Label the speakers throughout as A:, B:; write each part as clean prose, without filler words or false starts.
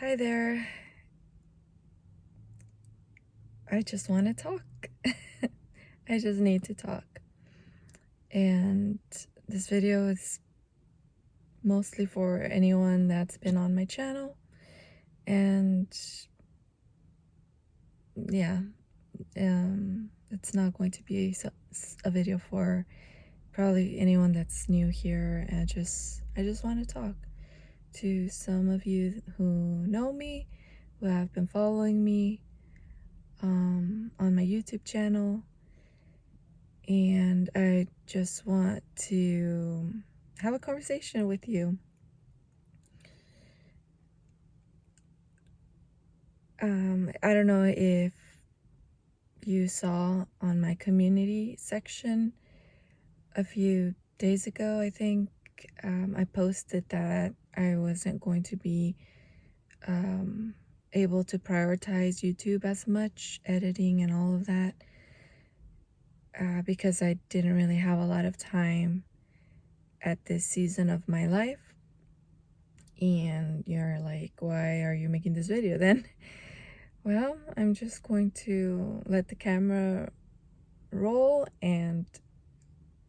A: Hi there. I just want to talk. I just need to talk. And this video is mostly for anyone that's been on my channel. And yeah, it's not going to be a video for probably anyone that's new here. I just want to talk to some of you who know me, who have been following me on my YouTube channel. And I just want to have a conversation with you. I don't know if you saw on my community section a few days ago, I think, I posted that I wasn't going to be able to prioritize YouTube as much, editing and all of that, because I didn't really have a lot of time at this season of my life. And you're like, why are you making this video then? Well, I'm just going to let the camera roll and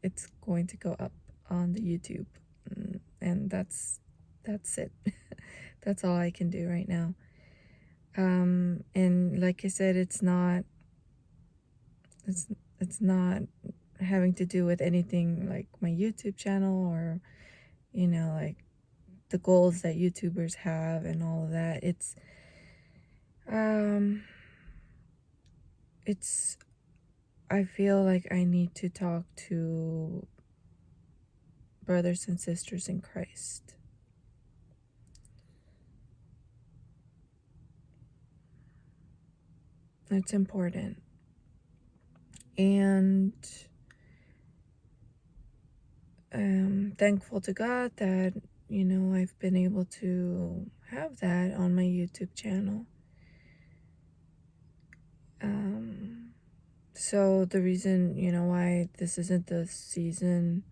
A: it's going to go up on the YouTube. And that's it. That's all I can do right now. And like I said, it's not having to do with anything like my YouTube channel or like the goals that YouTubers have and all of that. Um it's I feel like I need to talk to brothers and sisters in Christ. It's important. And I'm thankful to God that, I've been able to have that on my YouTube channel. So the reason, why this isn't the season,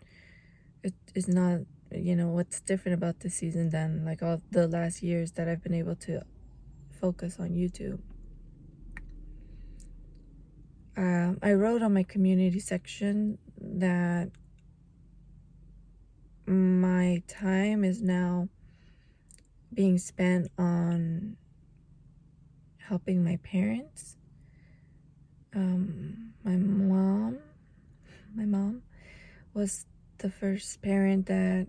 A: it is not, what's different about this season than like all the last years that I've been able to focus on YouTube. I wrote on my community section that my time is now being spent on helping my parents. My mom was the first parent that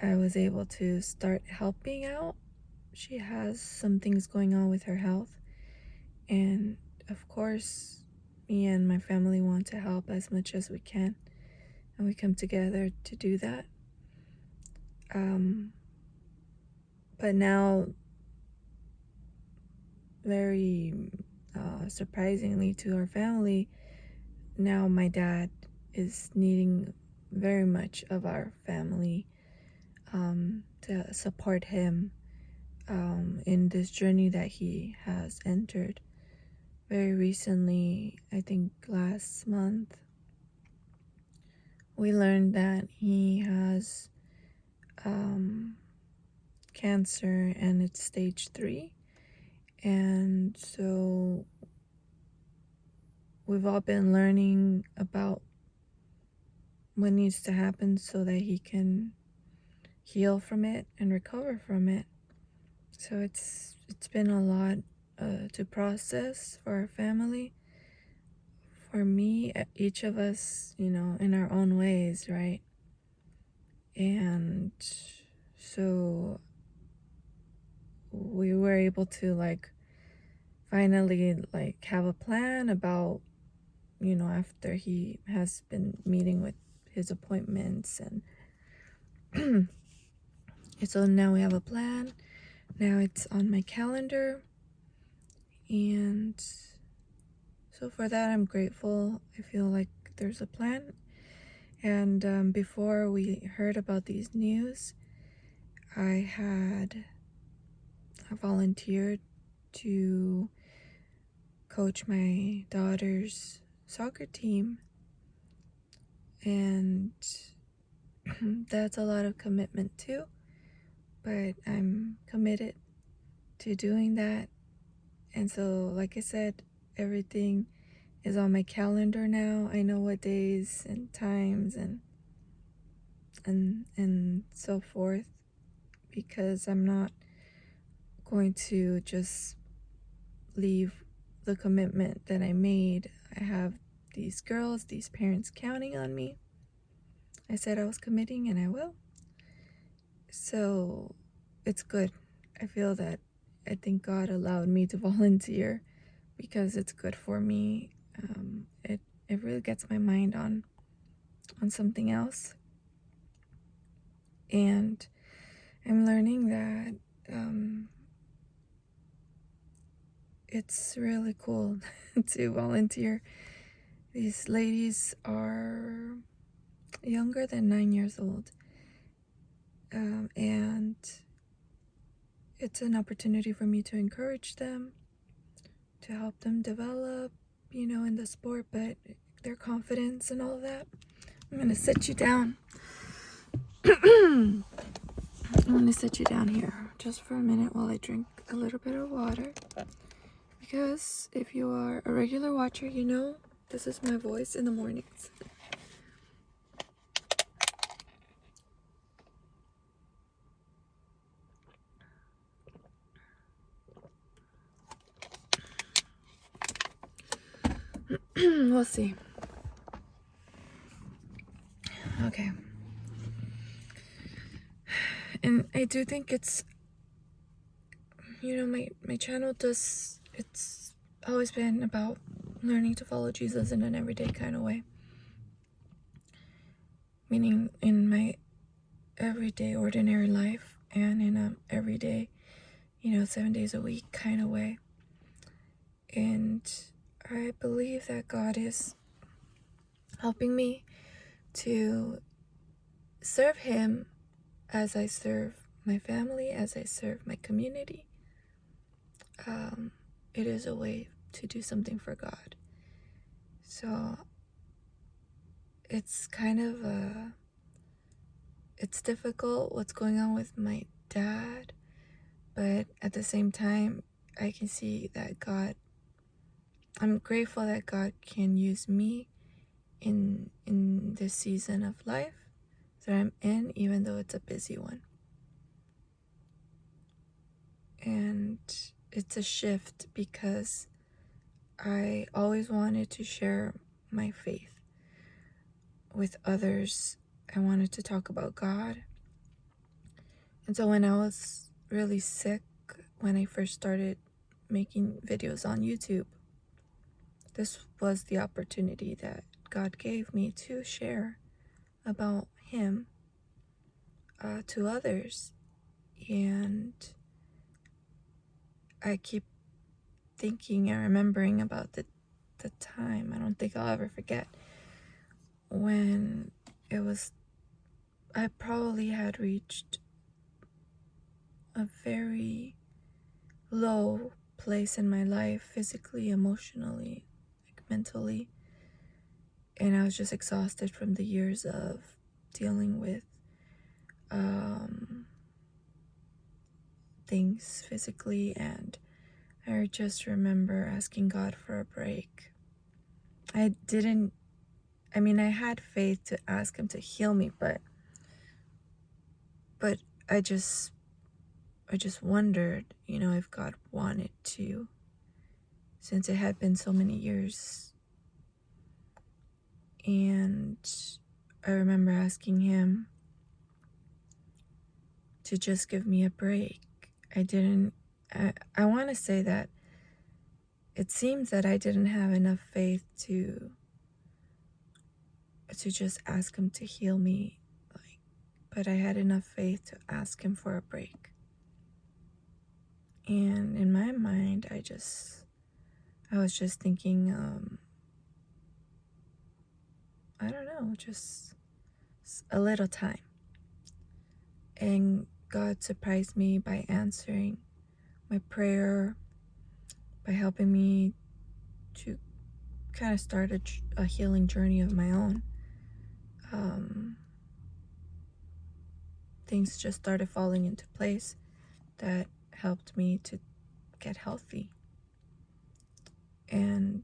A: I was able to start helping out. She has some things going on with her health, and of course, me and my family want to help as much as we can, and we come together to do that. But now, very surprisingly to our family, now my dad is needing very much of our family to support him in this journey that he has entered. Very recently, I think last month, we learned that he has cancer and it's stage 3. And so we've all been learning about what needs to happen so that he can heal from it and recover from it. So it's been a lot to process for our family, for me, each of us, in our own ways, right? And so we were able to finally have a plan about, after he has been meeting with his appointments, and so now we have a plan. Now it's on my calendar, and so for that I'm grateful. I feel like there's a plan. And before we heard about these news, I volunteered to coach my daughter's soccer team, and that's a lot of commitment too, but I'm committed, to doing that. And so, like I said, everything is on my calendar now. I know what days and times and so forth, because I'm not going to just leave the commitment that I made. I have these girls, these parents counting on me. I said I was committing, and I will. So it's good. I feel that I think God allowed me to volunteer because it's good for me. It really gets my mind on something else, and I'm learning that it's really cool to volunteer. These ladies are younger than 9 years old, and it's an opportunity for me to encourage them, to help them develop, in the sport, but their confidence and all that. I'm gonna sit you down. I'm gonna sit you down here just for a minute while I drink a little bit of water, because if you are a regular watcher, you know this is my voice in the mornings. We'll see. Okay. And I do think it's, my channel it's always been about learning to follow Jesus in an everyday kind of way. Meaning in my everyday ordinary life, and in a everyday, 7 days a week kind of way. And I believe that God is helping me to serve Him as I serve my family, as I serve my community. It is a way to do something for God. So it's kind of it's difficult what's going on with my dad, but at the same time, I can see that I'm grateful that God can use me in this season of life that I'm in, even though it's a busy one. And it's a shift because I always wanted to share my faith with others. I wanted to talk about God. And so when I was really sick, when I first started making videos on YouTube, this was the opportunity that God gave me to share about Him to others. And I keep thinking and remembering about the time, I don't think I'll ever forget, when I probably had reached a very low place in my life, physically, emotionally, mentally, and I was just exhausted from the years of dealing with things physically, and I just remember asking God for a break. I had faith to ask Him to heal me, but I just wondered, if God wanted to, since it had been so many years. And I remember asking Him to just give me a break. I want to say that it seems that I didn't have enough faith to just ask Him to heal me, but I had enough faith to ask Him for a break. And in my mind, I was just thinking, I don't know, just a little time. And God surprised me by answering my prayer, by helping me to kind of start a healing journey of my own. Things just started falling into place that helped me to get healthy. And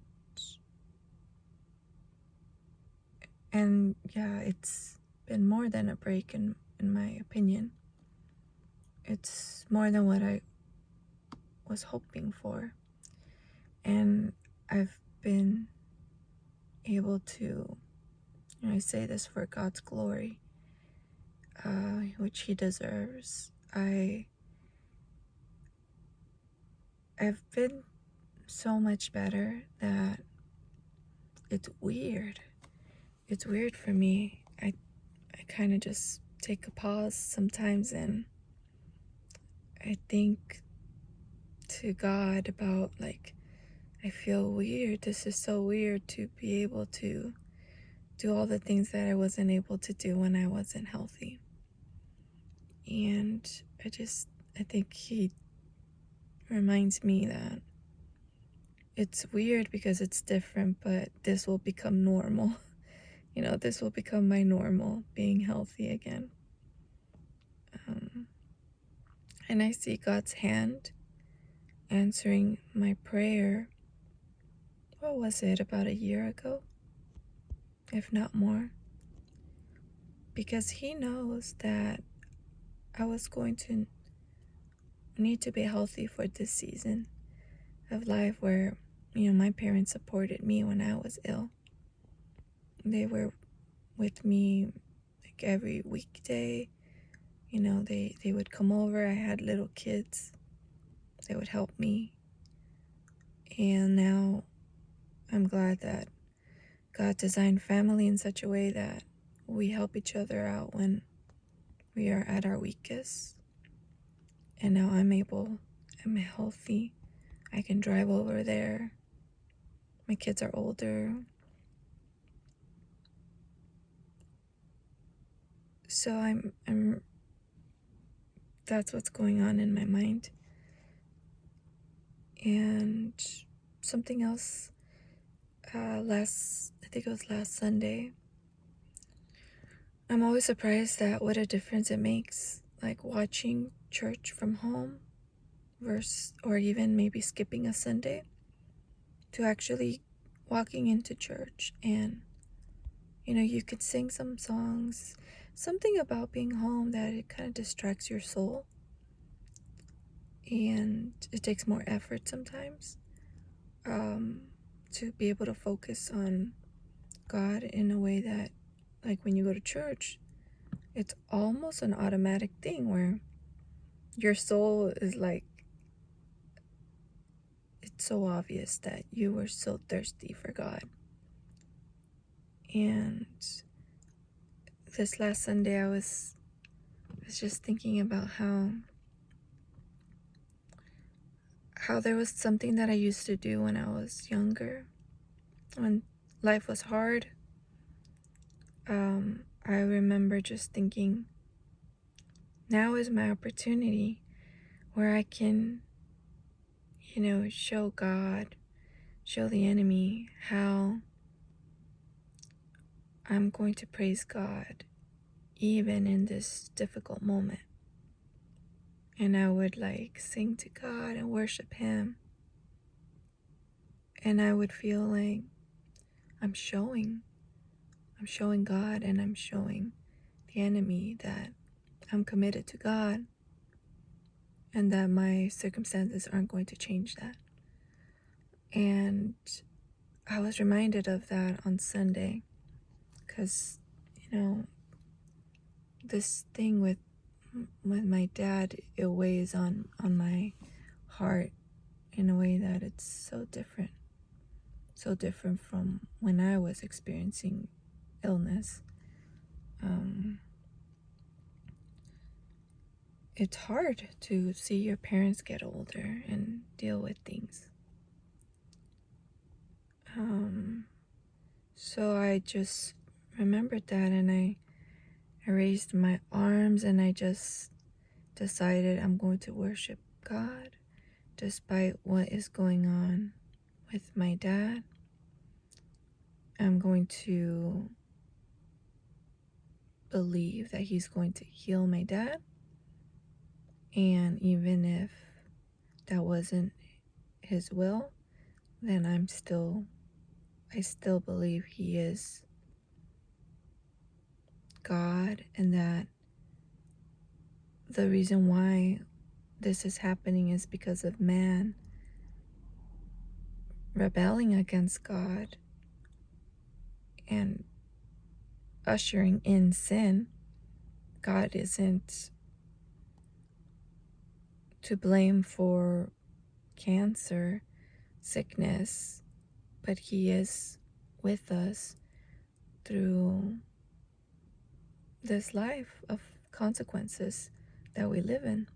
A: yeah, it's been more than a break in my opinion. It's more than what I was hoping for. And I've been able to, I say this for God's glory, which he deserves. I've been so much better that it's weird. It's weird for me. I kind of just take a pause sometimes and I think to God about, like, I feel weird. This is so weird to be able to do all the things that I wasn't able to do when I wasn't healthy. And I think he reminds me that it's weird because it's different, but this will become normal. This will become my normal, being healthy again. And I see God's hand answering my prayer. What was it, about a year ago? If not more. Because he knows that I was going to need to be healthy for this season of life where, my parents supported me when I was ill. They were with me like every weekday. They would come over. I had little kids. They would help me. And now I'm glad that God designed family in such a way that we help each other out when we are at our weakest. And now I'm healthy. I can drive over there. My kids are older. So I'm that's what's going on in my mind. And something else, I think it was last Sunday, I'm always surprised at what a difference it makes, like watching church from home or even maybe skipping a Sunday, to actually walking into church and you could sing some songs, something about being home that it kind of distracts your soul, and it takes more effort sometimes to be able to focus on God in a way that, like, when you go to church, it's almost an automatic thing where your soul is like, it's so obvious that you were so thirsty for God. And this last Sunday, I was just thinking about how there was something that I used to do when I was younger, when life was hard. I remember just thinking, now is my opportunity where I can, show God, show the enemy how I'm going to praise God even in this difficult moment. And I would sing to God and worship him. And I would feel like I'm showing God, and I'm showing the enemy that I'm committed to God and that my circumstances aren't going to change that. And I was reminded of that on Sunday because, this thing with my dad, it weighs on my heart in a way that it's so different from when I was experiencing illness. It's hard to see your parents get older and deal with things. So I just remembered that, and I raised my arms and I just decided I'm going to worship God despite what is going on with my dad. I'm going to believe that he's going to heal my dad. And even if that wasn't his will, then I still believe he is God, and that the reason why this is happening is because of man rebelling against God and ushering in sin. God isn't to blame for cancer, sickness, but he is with us through this life of consequences that we live in.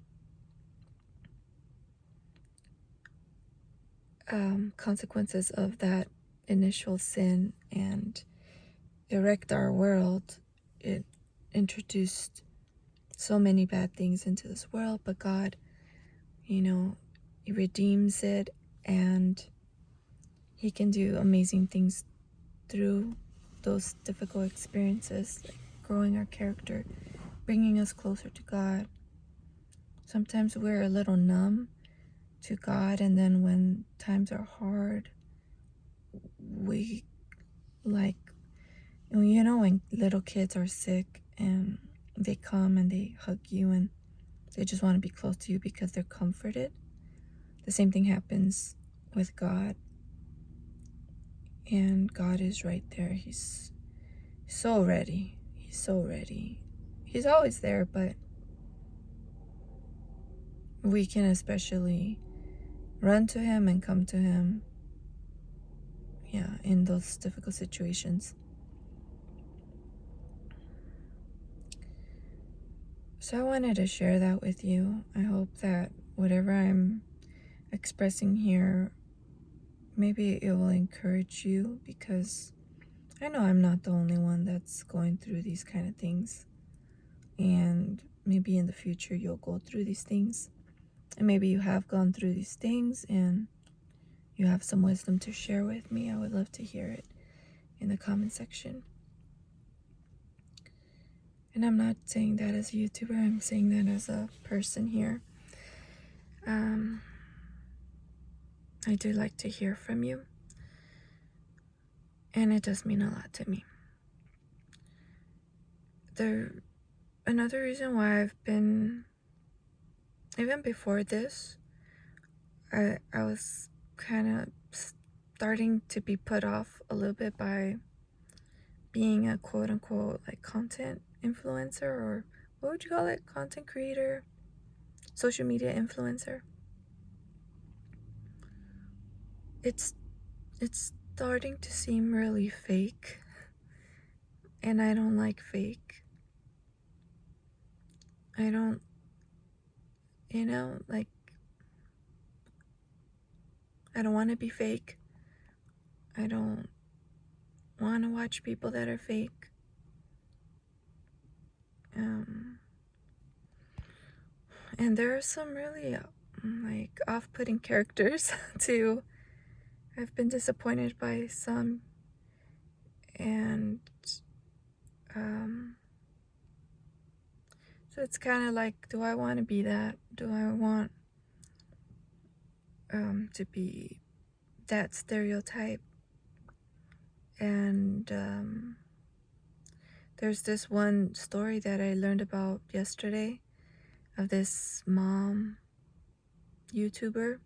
A: Consequences of that initial sin and erect our world. It introduced so many bad things into this world, but God, he redeems it, and he can do amazing things through those difficult experiences, like growing our character, bringing us closer to God. Sometimes we're a little numb to God, and then when times are hard, we when little kids are sick and they come and they hug you and they just want to be close to you because they're comforted. The same thing happens with God, and God is right there. He's so ready. He's always there, but we can especially run to him and come to him, in those difficult situations. So I wanted to share that with you. I hope that whatever I'm expressing here, maybe it will encourage you, because I know I'm not the only one that's going through these kind of things. And maybe in the future you'll go through these things. And maybe you have gone through these things and you have some wisdom to share with me. I would love to hear it in the comment section. And I'm not saying that as a YouTuber, I'm saying that as a person here. I do like to hear from you, and it does mean a lot to me. Another reason why I've been, even before this, I was kind of starting to be put off a little bit by being a quote-unquote like content influencer, or what would you call it? Content creator? Social media influencer? It's starting to seem really fake, and I don't like fake. I don't, like, I don't want to be fake. I don't want to watch people that are fake. And there are some really like off-putting characters too. I've been disappointed by some, and so it's kind of like, do I want to be that? Do I want to be that stereotype? And there's this one story that I learned about yesterday of this mom YouTuber.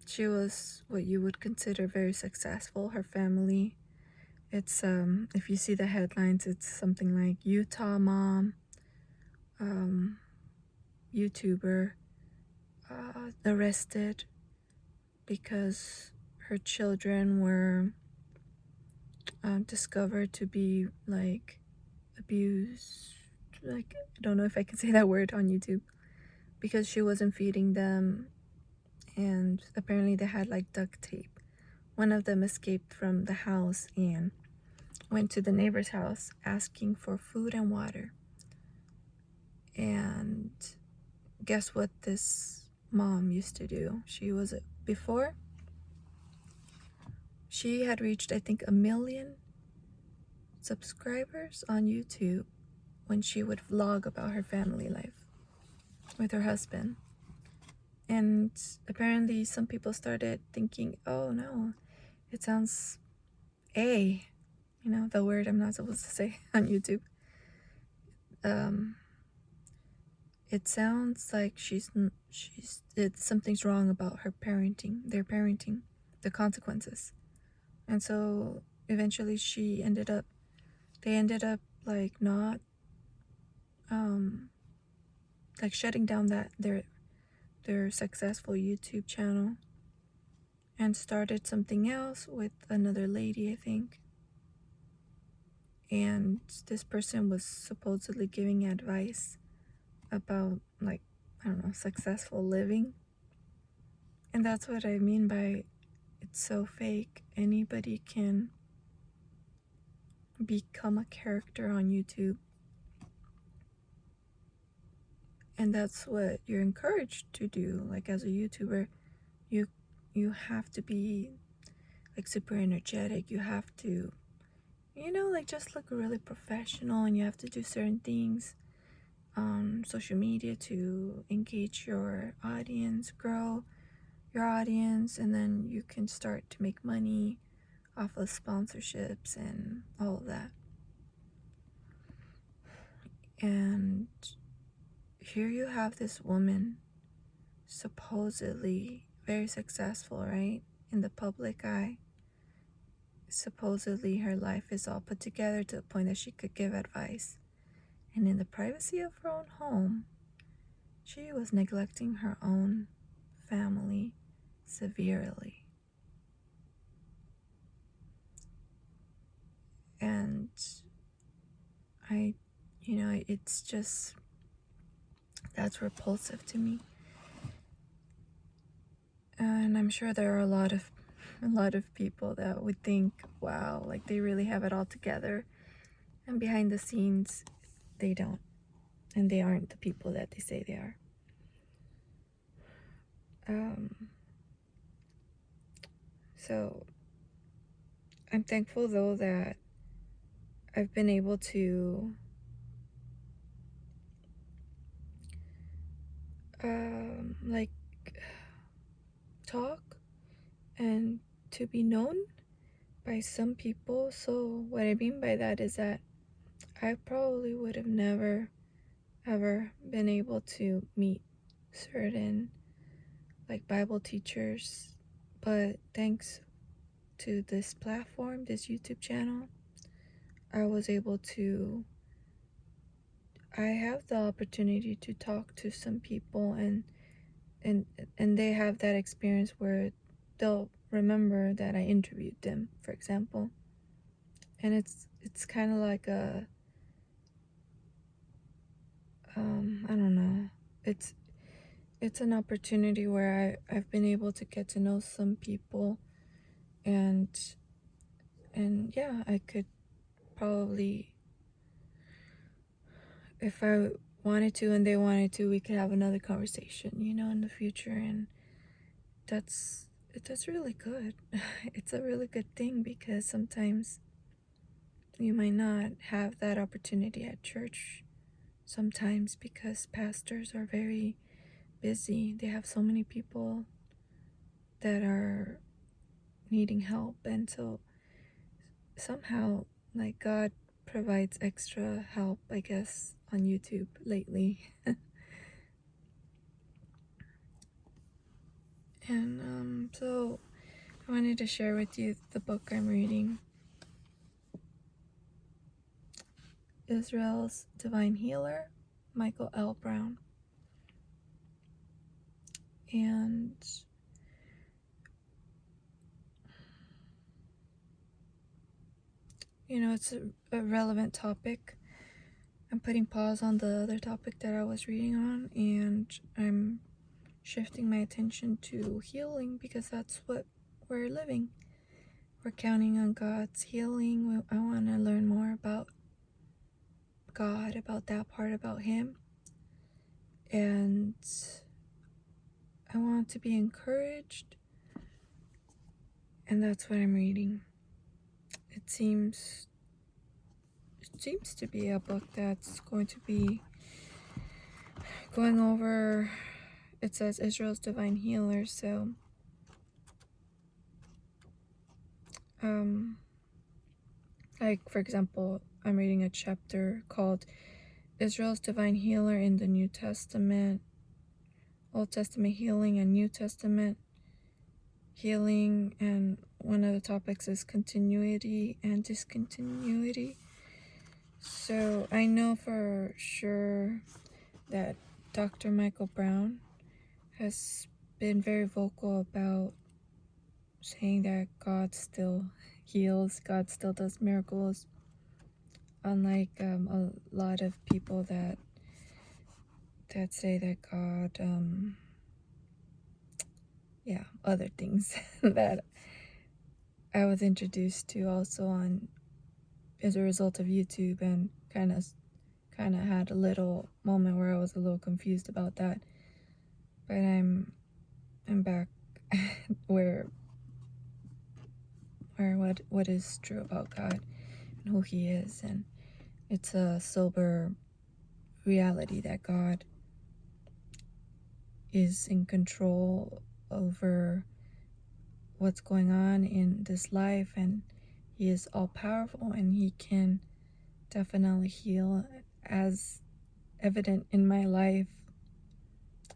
A: She was what you would consider very successful. Her family, it's if you see the headlines, it's something like Utah mom, YouTuber, arrested because her children were discovered to be like abused. Like, I don't know if I can say that word on YouTube, because she wasn't feeding them, and apparently they had like duct tape. One of them escaped from the house and went to the neighbor's house asking for food and water. And guess what this mom used to do? Before, she had reached, I think, 1 million subscribers on YouTube when she would vlog about her family life with her husband. And apparently some people started thinking, oh no, it sounds the word I'm not supposed to say on YouTube. It sounds like something's wrong about their parenting, the consequences. And so eventually they ended up like not like shutting down their successful YouTube channel and started something else with another lady, I think. And this person was supposedly giving advice about, like, I don't know, successful living. And that's what I mean by it's so fake. Anybody can become a character on YouTube. And that's what you're encouraged to do. Like, as a YouTuber, you have to be like super energetic. You have to, like, just look really professional, and you have to do certain things on social media to engage your audience, grow your audience, and then you can start to make money off of sponsorships and all of that. And here you have this woman, supposedly very successful, right, in the public eye. Supposedly her life is all put together to the point that she could give advice. And in the privacy of her own home, she was neglecting her own family severely. And it's just, that's repulsive to me. And I'm sure there are a lot of people that would think, wow, like they really have it all together. And behind the scenes, they don't. And they aren't the people that they say they are. So I'm thankful, though, that I've been able to like talk and to be known by some people. So what I mean by that is that I probably would have never ever been able to meet certain like Bible teachers, but thanks to this platform, this YouTube channel, I was able to I have the opportunity to talk to some people, and they have that experience where they'll remember that I interviewed them, for example. And it's kind of like a I don't know. It's an opportunity where I've been able to get to know some people, and yeah, I could probably, if I wanted to and they wanted to, we could have another conversation, in the future. And that's really good. It's a really good thing, because sometimes you might not have that opportunity at church, sometimes because pastors are very busy. They have so many people that are needing help, and so somehow, like, God provides extra help, I guess, on YouTube lately. And so I wanted to share with you the book I'm reading, Israel's Divine Healer, Michael L. Brown. And it's a relevant topic. I'm putting pause on the other topic that I was reading on, and I'm shifting my attention to healing, because that's what we're living. We're counting on God's healing. I want to learn more about God, about that part about Him. And I want to be encouraged. And that's what I'm reading. It seems to be a book that's going to be going over it says Israel's divine healer. So like for example, I'm reading a chapter called Israel's divine healer in the New Testament, Old Testament healing and New Testament healing, and one of the topics is continuity and discontinuity. So I know for sure that Dr. Michael Brown has been very vocal about saying that God still heals, God still does miracles, unlike a lot of people that say that God, other things that I was introduced to also on as a result of YouTube, and kind of had a little moment where I was a little confused about that. But I'm back where what is true about God and who He is, and it's a sober reality that God is in control over what's going on in this life, and He is all powerful, and He can definitely heal, as evident in my life.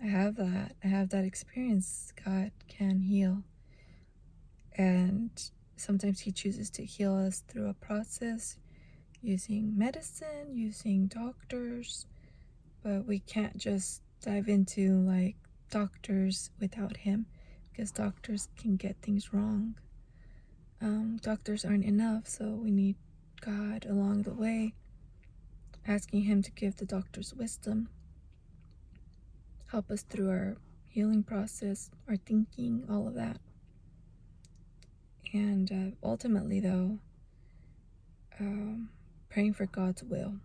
A: I have that experience. God can heal, and sometimes He chooses to heal us through a process using medicine, using doctors, but we can't just dive into like doctors without Him, because doctors can get things wrong. Doctors aren't enough, so we need God along the way, asking Him to give the doctors wisdom, help us through our healing process, our thinking, all of that. And ultimately, though, praying for God's will.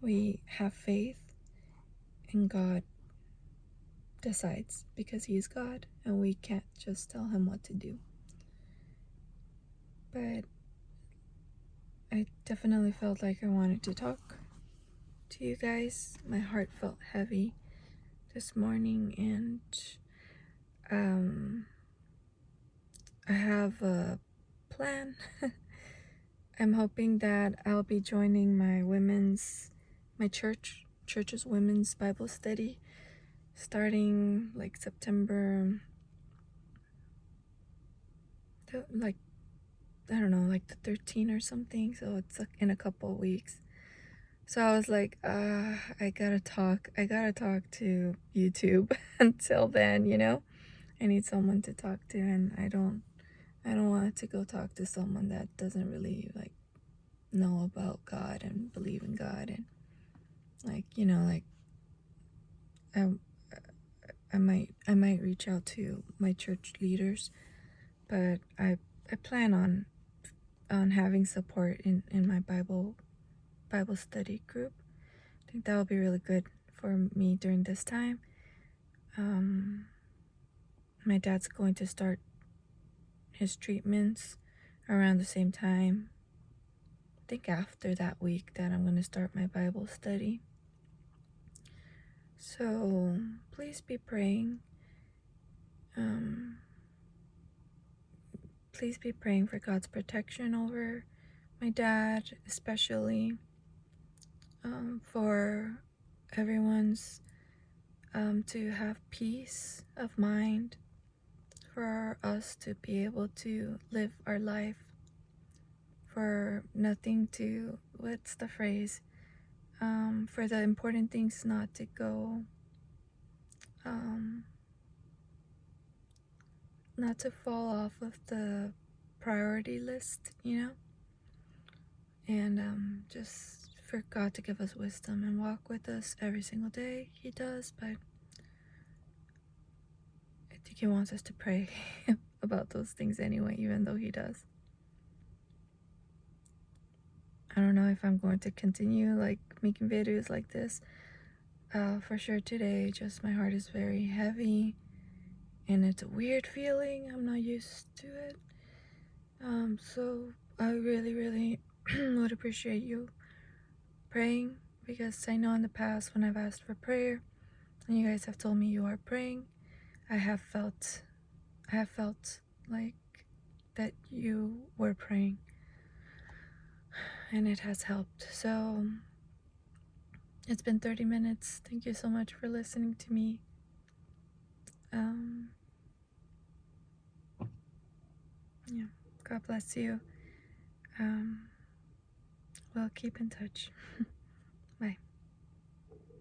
A: We have faith, and God decides, because He is God, and we can't just tell Him what to do. But I definitely felt like I wanted to talk to you guys. My heart felt heavy this morning, and I have a plan. I'm hoping that I'll be joining my church's women's Bible study starting like September, like I don't know, like the 13th or something. So it's like in a couple of weeks. So I was like, I gotta talk to YouTube until then, I need someone to talk to, and I don't want to go talk to someone that doesn't really like know about God and believe in God, and like I might reach out to my church leaders, but I plan on having support in my Bible study group. I think that will be really good for me during this time. My dad's going to start his treatments around the same time. I think after that week that I'm going to start my Bible study. So please be praying. Please be praying for God's protection over my dad, especially for everyone's to have peace of mind, for us to be able to live our life, for nothing to, what's the phrase, for the important things not to go, not to fall off of the priority list, and just for God to give us wisdom and walk with us every single day. He does, but I think He wants us to pray about those things anyway, even though He does. I don't know if I'm going to continue like making videos like this. For sure today, just my heart is very heavy, and it's a weird feeling. I'm not used to it. So I really, really would appreciate you praying, because I know in the past when I've asked for prayer, And you guys have told me you are praying. I have felt like that you were praying, and it has helped. So it's been 30 minutes. Thank you so much for listening to me. Yeah, God bless you. We'll keep in touch.